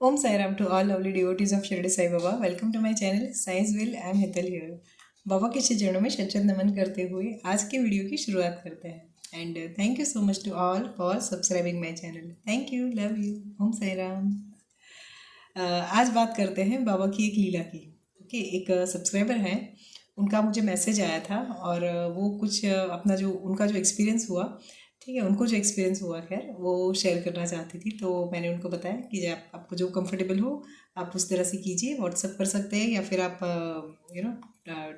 Om Sai Ram to all lovely devotees of Shirdi Sai Baba. Welcome to my channel Science Will. I am Hital here. बाबा के श्री चरणों में शत नमन करते हुए आज के वीडियो की शुरुआत करते हैं and thank you so much to all for subscribing my channel. Thank you, love you. Om Sai Ram. आज बात करते हैं बाबा की एक लीला की. ओके, एक सब्सक्राइबर हैं, उनका मुझे मैसेज आया था और वो कुछ अपना जो उनका जो एक्सपीरियंस हुआ, ठीक है, उनको जो एक्सपीरियंस हुआ खैर वो शेयर करना चाहती थी. तो मैंने उनको बताया कि आपको जो कंफर्टेबल हो आप उस तरह से कीजिए. व्हाट्सअप कर सकते हैं या फिर आप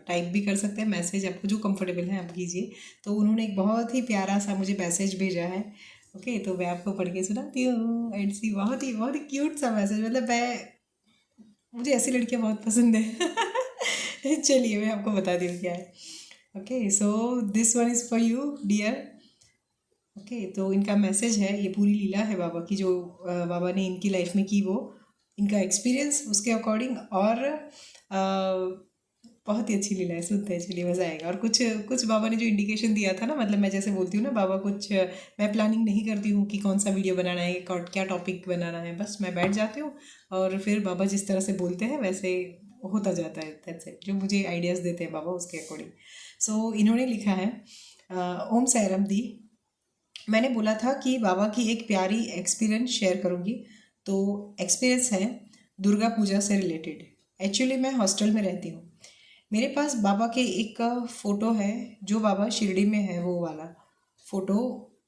टाइप भी कर सकते हैं मैसेज, आपको जो कंफर्टेबल है आप कीजिए. तो उन्होंने एक बहुत ही प्यारा सा मुझे मैसेज भेजा है. ओके, तो मैं आपको पढ़ के सुनाती हूँ. एंड सी बहुत ही क्यूट सा मैसेज. मतलब मुझे ऐसी लड़कियाँ बहुत पसंद है. चलिए मैं आपको बताती हूँ क्या है. Okay, so this one is for you dear. Okay, तो इनका मैसेज है, ये पूरी लीला है बाबा की जो बाबा ने इनकी लाइफ में की, वो इनका एक्सपीरियंस उसके अकॉर्डिंग. और बहुत ही अच्छी लीला है, सुनते हैं, चलिए मज़ा आएगा. और कुछ कुछ बाबा ने जो इंडिकेशन दिया था ना, मतलब मैं जैसे बोलती हूँ ना, बाबा कुछ मैं प्लानिंग नहीं करती हूँ कि कौन सा वीडियो बनाना है, क्या टॉपिक बनाना है. बस मैं बैठ जाती हूँ और फिर बाबा जिस तरह से बोलते हैं वैसे होता जाता है. That's it. जो मुझे आइडियाज़ देते हैं बाबा उसके अकॉर्डिंग. सो इन्होंने लिखा है, ओम साईराम दी. मैंने बोला था कि बाबा की एक प्यारी एक्सपीरियंस शेयर करूँगी. तो एक्सपीरियंस है दुर्गा पूजा से रिलेटेड. एक्चुअली मैं हॉस्टल में रहती हूँ. मेरे पास बाबा के एक फ़ोटो है जो बाबा शिरडी में है, वो वाला फ़ोटो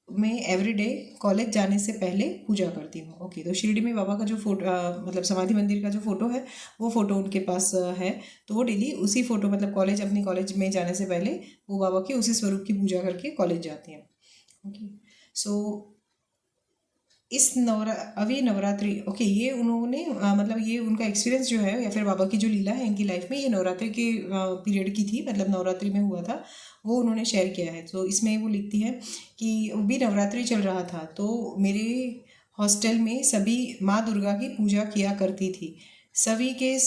मैं एवरीडे कॉलेज जाने से पहले पूजा करती हूँ. ओके, तो शिरडी में बाबा का जो फोटो मतलब समाधि मंदिर का जो फ़ोटो है वो फ़ोटो उनके पास है. तो वो डेली उसी फ़ोटो मतलब अपनी कॉलेज में जाने से पहले वो बाबा के उसी स्वरूप की पूजा करके कॉलेज जाती हैं. ओके, सो अभी नवरात्रि. ओके, ये उन्होंने मतलब ये उनका एक्सपीरियंस जो है या फिर बाबा की जो लीला है इनकी लाइफ में, ये नवरात्रि के पीरियड की थी, मतलब नवरात्रि में हुआ था, वो उन्होंने शेयर किया है. तो इसमें वो लिखती है कि भी नवरात्रि चल रहा था तो मेरे हॉस्टल में सभी माँ दुर्गा की पूजा किया करती थी. सभी के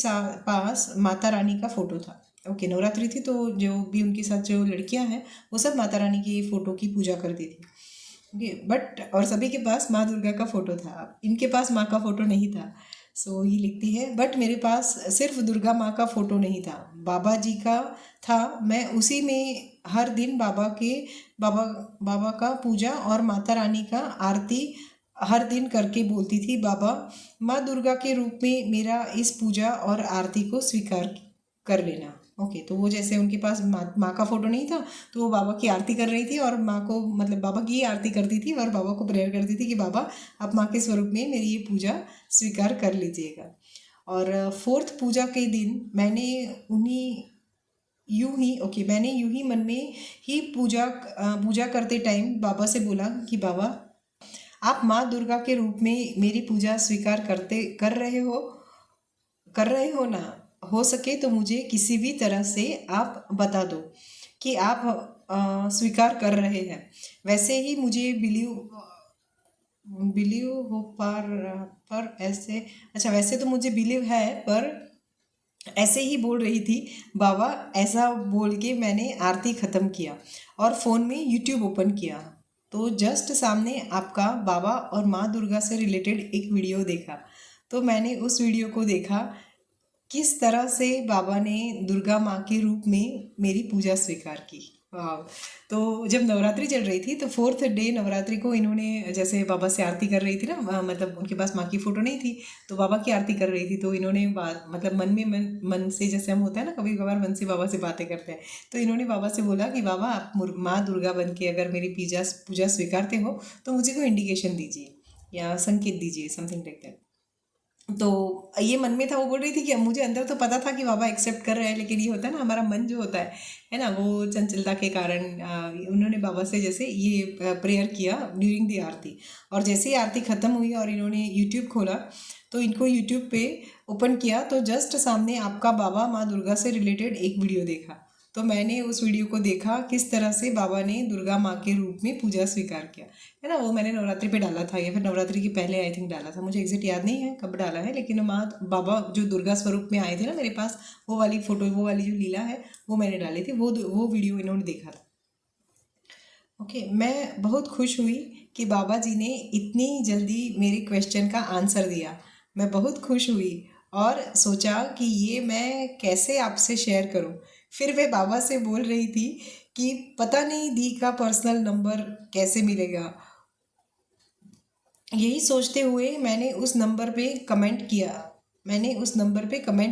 पास माता रानी का फ़ोटो था. ओके, नवरात्रि थी तो जो भी उनके साथ जो लड़कियां हैं वो सब माता रानी की फ़ोटो की पूजा करती थी. ओके, बट और सभी के पास माँ दुर्गा का फ़ोटो था, इनके पास माँ का फ़ोटो नहीं था. सो ये लिखती है, बट मेरे पास सिर्फ दुर्गा माँ का फ़ोटो नहीं था, बाबा जी का था. मैं उसी में हर दिन बाबा बाबा का पूजा और माता रानी का आरती हर दिन करके बोलती थी, बाबा माँ दुर्गा के रूप में मेरा इस पूजा और आरती को स्वीकार कर लेना. ओके, तो वो जैसे उनके पास माँ का फ़ोटो नहीं था तो वो बाबा की आरती कर रही थी और माँ को मतलब बाबा की ही आरती करती थी और बाबा को प्रेयर करती थी कि बाबा आप माँ के स्वरूप में मेरी ये पूजा स्वीकार कर लीजिएगा. और फोर्थ पूजा के दिन मैंने यूं ही मन में ही पूजा करते टाइम बाबा से बोला कि बाबा आप माँ दुर्गा के रूप में मेरी पूजा स्वीकार कर रहे हो ना. हो सके तो मुझे किसी भी तरह से आप बता दो कि आप स्वीकार कर रहे हैं. वैसे ही मुझे बिलीव हो पर ऐसे, अच्छा वैसे तो मुझे बिलीव है पर ऐसे ही बोल रही थी बाबा. ऐसा बोल के मैंने आरती ख़त्म किया और फ़ोन में यूट्यूब ओपन किया तो जस्ट सामने आपका बाबा और माँ दुर्गा से रिलेटेड एक वीडियो देखा. तो मैंने उस वीडियो को देखा किस तरह से बाबा ने दुर्गा माँ के रूप में मेरी पूजा स्वीकार की. वाह. तो जब नवरात्रि चल रही थी तो फोर्थ डे नवरात्रि को इन्होंने जैसे बाबा से आरती कर रही थी ना, मतलब उनके पास माँ की फ़ोटो नहीं थी तो बाबा की आरती कर रही थी. तो इन्होंने मतलब मन से जैसे हम होता है ना कभी कभार मन से बाबा से बातें करते हैं, तो इन्होंने बाबा से बोला कि बाबा आप माँ दुर्गा बन के अगर मेरी पूजा स्वीकारते हो तो मुझे कोई इंडिकेशन दीजिए या संकेत दीजिए, समथिंग लाइक दैट. तो ये मन में था, वो बोल रही थी कि मुझे अंदर तो पता था कि बाबा एक्सेप्ट कर रहे हैं, लेकिन ये होता है ना हमारा मन जो होता है ना, वो चंचलता के कारण उन्होंने बाबा से जैसे ये प्रेयर किया ड्यूरिंग दी आरती. और जैसे ही आरती ख़त्म हुई और इन्होंने यूट्यूब खोला तो इनको यूट्यूब पे ओपन किया तो जस्ट सामने आपका बाबा माँ दुर्गा से रिलेटेड एक वीडियो देखा. तो मैंने उस वीडियो को देखा किस तरह से बाबा ने दुर्गा माँ के रूप में पूजा स्वीकार किया है ना. वो मैंने नवरात्रि पे डाला था या फिर नवरात्रि के पहले आई थिंक डाला था, मुझे एग्जैक्ट याद नहीं है कब डाला है, लेकिन माँ बाबा जो दुर्गा स्वरूप में आए थे ना मेरे पास, वो वाली फ़ोटो, वो वाली जो लीला है वो मैंने डाली थी. वो वीडियो इन्होंने देखा था. ओके, मैं बहुत खुश हुई कि बाबा जी ने इतनी जल्दी मेरे क्वेश्चन का आंसर दिया. मैं बहुत खुश हुई और सोचा कि ये मैं कैसे आपसे शेयर करूं। फिर मैं बाबा से बोल रही थी कि पता नहीं दी का पर्सनल नंबर कैसे मिलेगा। यही सोचते हुए मैंने उस नंबर पे कमेंट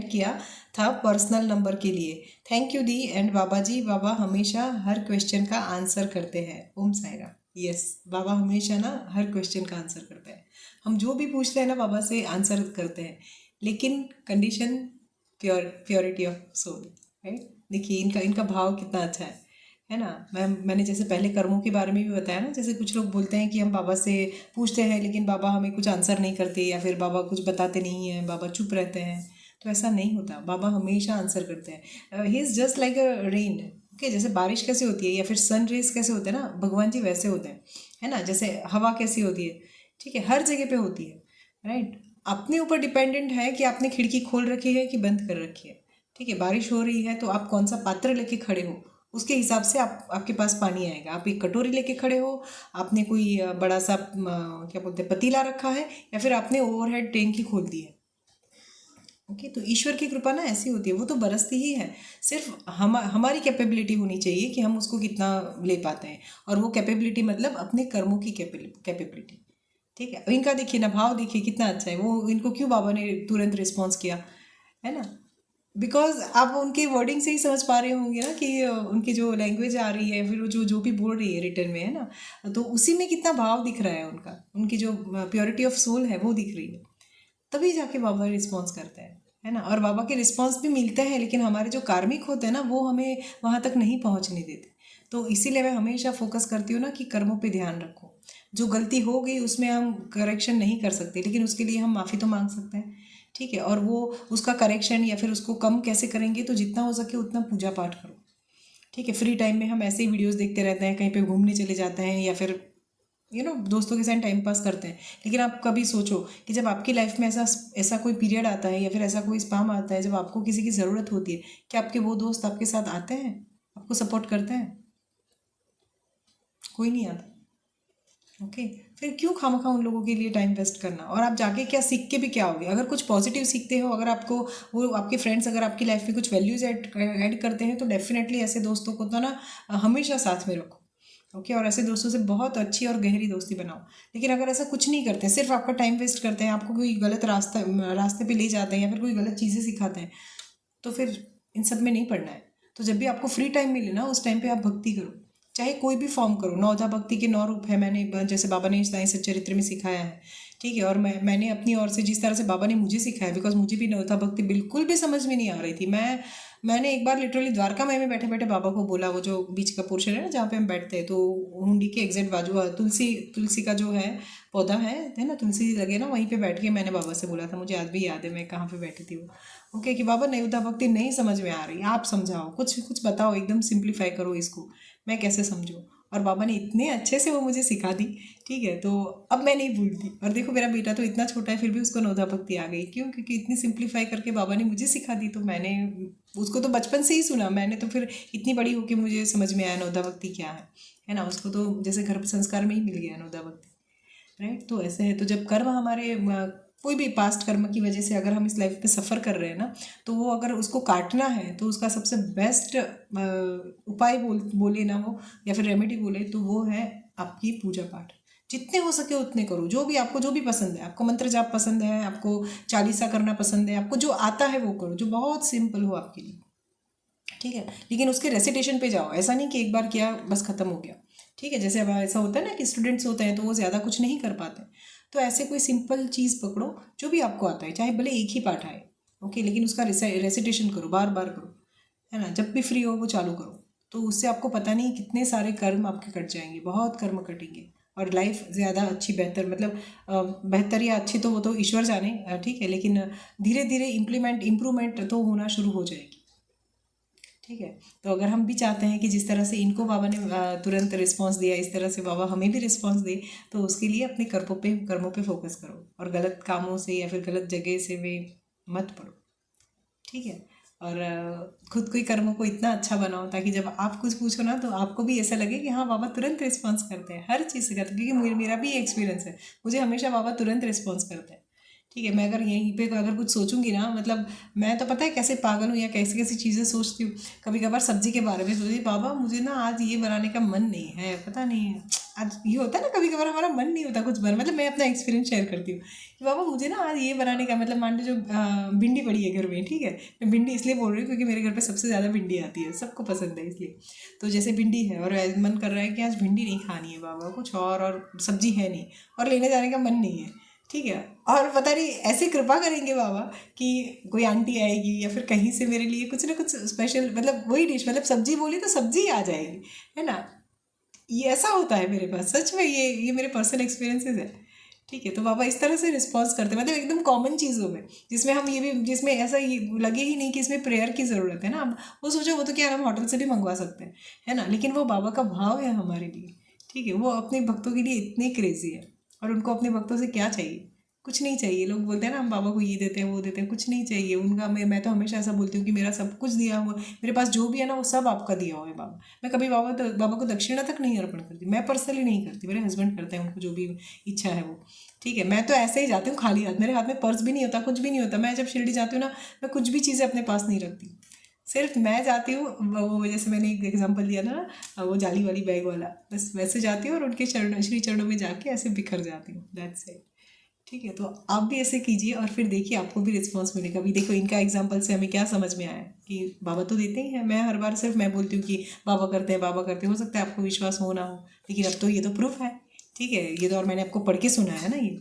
किया था पर्सनल नंबर के लिए। थैंक यू दी एंड बाबा जी। बाबा हमेशा हर क्वेश्चन का आंसर करते हैं। ओम साईराम। यस, बाबा हमेशा ना हर क्वेश्चन का आंसर करते हैं। हम जो भी पूछते हैं ना बाबा से आंसर करते हैं, लेकिन condition purity of soul. Right, देखिए इनका इनका भाव कितना अच्छा है ना। मैंने जैसे पहले कर्मों के बारे में भी बताया ना, जैसे कुछ लोग बोलते हैं कि हम बाबा से पूछते हैं लेकिन बाबा हमें कुछ आंसर नहीं करते, या फिर बाबा कुछ बताते नहीं हैं, बाबा चुप रहते हैं। तो ऐसा नहीं होता, बाबा हमेशा आंसर करते हैं। He is just like a rain. Okay, जैसे बारिश कैसे होती है या फिर सन रेज कैसे होते हैं ना, भगवान जी वैसे होते हैं, है ना। जैसे हवा कैसी होती है, ठीक है, हर जगह पे होती है। राइट, अपने ऊपर डिपेंडेंट है कि आपने खिड़की खोल रखी है कि बंद कर रखी है। ठीक है, बारिश हो रही है तो आप कौन सा पात्र लेके खड़े हो, उसके हिसाब से आपके पास पानी आएगा। आप एक कटोरी लेके खड़े हो, आपने कोई बड़ा सा क्या बोलते हैं पतीला रखा है, या फिर आपने ओवरहेड टैंक ही खोल दी है। ओके, तो ईश्वर की कृपा ना ऐसी होती है, वो तो बरसती ही है। सिर्फ हमारी कैपेबिलिटी होनी चाहिए कि हम उसको कितना ले पाते हैं। और वो कैपेबिलिटी मतलब अपने कर्मों की कैपेबिलिटी। ठीक है, इनका देखिए ना भाव, देखिए कितना अच्छा है। वो इनको क्यों बाबा ने तुरंत रिस्पॉन्स किया, है ना। बिकॉज आप उनके वर्डिंग से ही समझ पा रहे होंगे ना कि उनकी जो लैंग्वेज आ रही है, फिर वो जो जो भी बोल रही है रिटर्न में, है ना, तो उसी में कितना भाव दिख रहा है उनका, उनकी जो प्योरिटी ऑफ सोल है वो दिख रही है। तभी जाके बाबा रिस्पॉन्स करते हैं, है ना। और बाबा के रिस्पॉन्स भी मिलते हैं, लेकिन हमारे जो कार्मिक होते हैं ना वो हमें वहाँ तक नहीं पहुँचने देते। तो इसीलिए मैं हमेशा फोकस करती हूँ ना कि कर्मों पे ध्यान रखो। जो गलती हो गई उसमें हम करेक्शन नहीं कर सकते, लेकिन उसके लिए हम माफ़ी तो मांग सकते हैं। ठीक है, और वो उसका करेक्शन या फिर उसको कम कैसे करेंगे, तो जितना हो सके उतना पूजा पाठ करो। ठीक है, फ्री टाइम में हम ऐसे ही वीडियोस देखते रहते हैं, कहीं पे घूमने चले जाते हैं, या फिर दोस्तों के साथ टाइम पास करते हैं। लेकिन आप कभी सोचो कि जब आपकी लाइफ में ऐसा ऐसा कोई पीरियड आता है या फिर ऐसा कोई स्पाम आता है जब आपको किसी की ज़रूरत होती है, कि आपके वो दोस्त आपके साथ आते हैं, आपको सपोर्ट करते हैं? कोई नहीं आता। ओके, फिर क्यों खामखा उन लोगों के लिए टाइम वेस्ट करना। और आप जाके क्या सीख के भी क्या होगे, अगर कुछ पॉजिटिव सीखते हो, अगर आपको वो आपके फ्रेंड्स अगर आपकी लाइफ में कुछ वैल्यूज़ ऐड करते हैं, तो डेफिनेटली ऐसे दोस्तों को तो ना हमेशा साथ में रखो। ओके, और ऐसे दोस्तों से बहुत अच्छी और गहरी दोस्ती बनाओ। लेकिन अगर ऐसा कुछ नहीं करते, सिर्फ आपका टाइम वेस्ट करते हैं, आपको कोई गलत रास्ते पे ले जाते हैं, या फिर कोई गलत चीज़ें सिखाते हैं, तो फिर इन सब में नहीं पड़ना है। तो जब भी आपको फ्री टाइम मिले ना, उस टाइम पे आप भक्ति करो, चाहे कोई भी फॉर्म करो। नवधा भक्ति के 9 रूप है, मैंने जैसे बाबा ने साईं सच्चरित्र में सिखाया है। ठीक है, और मैंने अपनी ओर से जिस तरह से बाबा ने मुझे सिखाया, बिकॉज मुझे भी नवधा भक्ति बिल्कुल भी समझ में नहीं आ रही थी। मैंने एक बार लिटरली द्वारका में बैठे बैठे बाबा को बोला, वो जो बीच का पोर्शन है ना जहाँ पे हम बैठते हैं, तो हुंडी के एग्जैक्ट बाजू तुलसी तुलसी का जो है पौधा है ना, तुलसी लगे ना, वहीं पे बैठ के मैंने बाबा से बोला था। मुझे आज भी याद है मैं कहाँ पे बैठी थी वो। ओके, कि बाबा नवधा भक्ति नहीं समझ में आ रही, आप समझाओ, कुछ कुछ बताओ, एकदम सिंप्लीफाई करो इसको, मैं कैसे समझूँ। और बाबा ने इतने अच्छे से वो मुझे सिखा दी। ठीक है, तो अब मैं नहीं भूलती। और देखो मेरा बेटा तो इतना छोटा है, फिर भी उसको नवधा भक्ति आ गई। क्यों? क्योंकि इतनी सिंप्लीफाई करके बाबा ने मुझे सिखा दी। तो मैंने उसको तो बचपन से ही सुना, मैंने तो फिर इतनी बड़ी होकर मुझे समझ में आया नवधा भक्ति क्या है ना। उसको तो जैसे घर संस्कार में ही मिल गया नवधा भक्ति। राइट, तो ऐसे है। तो जब कर्म हमारे कोई भी पास्ट कर्म की वजह से अगर हम इस लाइफ पे सफ़र कर रहे हैं ना, तो वो अगर उसको काटना है, तो उसका सबसे बेस्ट उपाय बोले ना हो, या फिर रेमेडी बोले, तो वो है आपकी पूजा पाठ। जितने हो सके उतने करो, जो भी आपको जो भी पसंद है। आपको मंत्र जाप पसंद है, आपको चालीसा करना पसंद है, आपको जो आता है वो करो, जो बहुत सिंपल हो आपके लिए। ठीक है, लेकिन उसके रेसिटेशन पे जाओ, ऐसा नहीं कि एक बार किया बस ख़त्म हो गया। ठीक है, जैसे अब ऐसा होता है ना कि स्टूडेंट्स होते हैं तो वो ज़्यादा कुछ नहीं कर पाते, तो ऐसे कोई सिंपल चीज़ पकड़ो जो भी आपको आता है, चाहे भले एक ही पाठ आए। ओके, लेकिन उसका रेसिटेशन करो, बार बार करो, है ना। जब भी फ्री हो वो चालू करो, तो उससे आपको पता नहीं कितने सारे कर्म आपके कट जाएंगे, बहुत कर्म कटेंगे, और लाइफ ज़्यादा अच्छी बेहतर, मतलब बेहतर या अच्छी तो वो तो ईश्वर जाने। ठीक है, लेकिन धीरे धीरे इम्प्रूवमेंट तो होना शुरू हो जाएगी। ठीक है, तो अगर हम भी चाहते हैं कि जिस तरह से इनको बाबा ने तुरंत रिस्पांस दिया, इस तरह से बाबा हमें भी रिस्पांस दे, तो उसके लिए अपने कर्मों पे फोकस करो, और गलत कामों से या फिर गलत जगह से वे मत पड़ो। ठीक है, और खुद को ही कर्मों को इतना अच्छा बनाओ ताकि जब आप कुछ पूछो ना, तो आपको भी ऐसा लगे कि हाँ बाबा तुरंत रिस्पॉन्स करते हैं, हर चीज़ से करते हैं। क्योंकि मेरा भी ये एक्सपीरियंस है, मुझे हमेशा बाबा तुरंत रिस्पॉन्स करते हैं। ठीक है। मैं अगर यहीं पे अगर कुछ सोचूंगी ना, मतलब मैं तो पता है कैसे पागल हूँ या कैसी कैसी चीज़ें सोचती हूँ। कभी कभार सब्जी के बारे में सोचती, बाबा मुझे ना आज ये बनाने का मन नहीं है, पता नहीं आज ये होता है ना, कभी कभार हमारा मन नहीं होता कुछ बना, मतलब मैं अपना एक्सपीरियंस शेयर करती हूँ कि बाबा मुझे ना आज ये बनाने का, मतलब मान लो जो भिंडी पड़ी है घर में, ठीक है। मैं भिंडी इसलिए बोल रही हूँ क्योंकि मेरे घर पे सबसे ज़्यादा भिंडी आती है, सबको पसंद है इसलिए। तो जैसे भिंडी है और मन कर रहा है कि आज भिंडी नहीं खानी है बाबा, कुछ और सब्जी है नहीं और लेने जाने का मन नहीं है, ठीक है। और पता नहीं ऐसी कृपा करेंगे बाबा कि कोई आंटी आएगी या फिर कहीं से मेरे लिए कुछ ना कुछ स्पेशल, मतलब वही डिश, मतलब सब्जी बोली तो सब्जी आ जाएगी, है ना। ये ऐसा होता है मेरे पास, सच में, ये मेरे पर्सनल एक्सपीरियंसेस है, ठीक है। तो बाबा इस तरह से रिस्पॉन्स करते हैं, मतलब एकदम कॉमन चीज़ों में, जिसमें हम ये भी, जिसमें ऐसा ये लगे ही नहीं कि इसमें प्रेयर की ज़रूरत है ना। अब वो सोचो, वो तो क्या हम होटल से भी मंगवा सकते हैं, है ना, लेकिन वो बाबा का भाव है हमारे लिए, ठीक है। वो अपने भक्तों के लिए इतने क्रेजी है और उनको अपने भक्तों से क्या चाहिए, कुछ नहीं चाहिए। लोग बोलते हैं ना हम बाबा को ये देते हैं वो देते हैं, कुछ नहीं चाहिए उनका। मैं तो हमेशा ऐसा बोलती हूँ कि मेरा सब कुछ दिया हुआ, मेरे पास जो भी है ना वो सब आपका दिया हुआ है बाबा। मैं कभी बाबा को दक्षिणा तक नहीं अर्पण करती, मैं पर्सनली नहीं करती, मेरे हस्बैंड करते हैं, उनको जो भी इच्छा है वो, ठीक है। मैं तो ऐसे ही जाती हूँ खाली हाथ, मेरे हाथ में पर्स भी नहीं होता, कुछ भी नहीं होता। मैं जब शिरडी जाती हूँ ना, मैं कुछ भी चीज़ें अपने पास नहीं रखती, सिर्फ मैं जाती हूँ वो जैसे मैंने एक एग्जांपल दिया ना, वो जाली वाली बैग वाला, बस वैसे जाती हूँ और उनके चरणों, श्री चरणों में जाके ऐसे बिखर जाती हूँ, दैट्स इट, ठीक है। तो आप भी ऐसे कीजिए और फिर देखिए आपको भी रिस्पॉन्स मिलेगा। अभी देखो इनका एग्जाम्पल से हमें क्या समझ में आया कि बाबा तो देते ही हैं। मैं हर बार सिर्फ मैं बोलती हूँ कि बाबा करते हैं बाबा करते हैं, हो सकता है आपको विश्वास हो ना हो, लेकिन अब तो ये तो प्रूफ है, ठीक है। ये तो और मैंने आपको पढ़ के सुना है ना ये,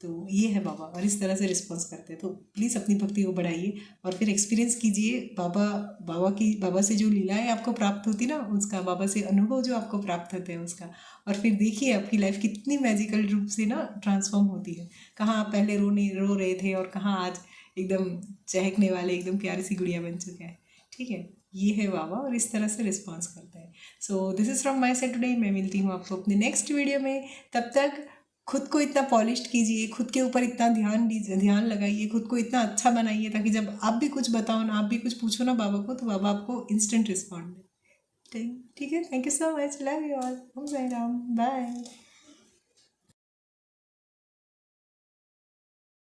तो ये है बाबा, और इस तरह से रिस्पॉन्स करते हैं। तो प्लीज़ अपनी भक्ति को बढ़ाइए और फिर एक्सपीरियंस कीजिए बाबा से जो लीलाएं आपको प्राप्त होती ना उसका, बाबा से अनुभव जो आपको प्राप्त होते हैं उसका, और फिर देखिए आपकी लाइफ कितनी मैजिकल रूप से ना ट्रांसफॉर्म होती है। कहाँ आप पहले रो रहे थे और कहाँ आज एकदम चहकने वाले एकदम प्यारी सी गुड़िया बन चुके हैं, ठीक है। ये है बाबा और इस तरह से रिस्पॉन्स करता है। So this is from my side today. मैं मिलती हूँ आपको अपने नेक्स्ट वीडियो में। तब तक खुद को इतना पॉलिश्ड कीजिए, खुद के ऊपर इतना ध्यान दीजिए, ध्यान लगाइए, खुद को इतना अच्छा बनाइए ताकि जब आप भी कुछ बताओ ना, आप भी कुछ पूछो ना बाबा को, तो बाबा आपको इंस्टेंट रिस्पॉन्ड दे। ठीक है। Thank you so much, love you all, Om Sai Ram, bye.